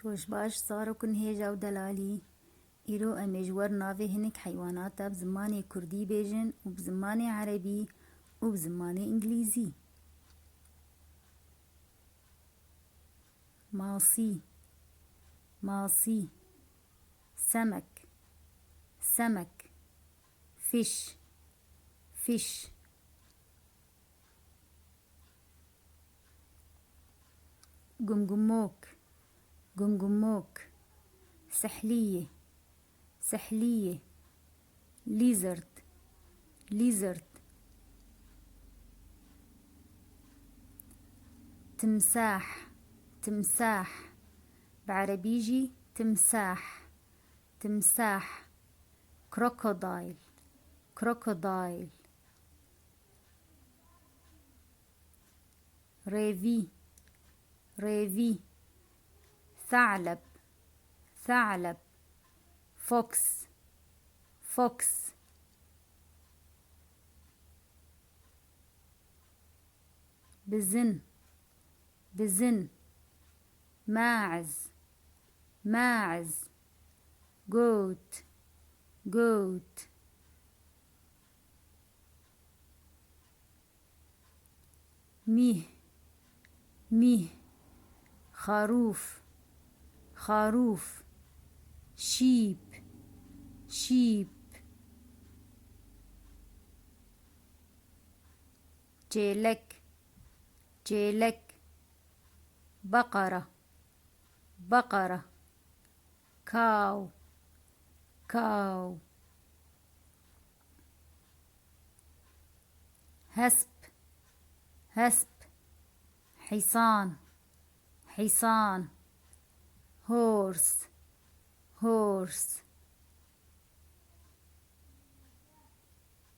روش باش ساركن هيجا ودلالي إيرو أمجور نافي هنك حيوانات بزماني كردي بيجن وبزماني عربي وبزماني إنجليزي. ماصي ماصي، سمك سمك، فيش فيش، جمجموك جمجموك، سحلية سحلية، ليزرد ليزرد، تمساح تمساح، بعربيجي تمساح تمساح، كروكودايل كروكودايل، ريفي ريفي، ثعلب ثعلب، فوكس فوكس، بزن بزن، ماعز ماعز، جوت جوت، ميه ميه، خروف خروف، شيب شيب، جيلك جيلك، بقرة بقرة، كاو كاو، هسب هسب، حصان حصان، هورس هورس.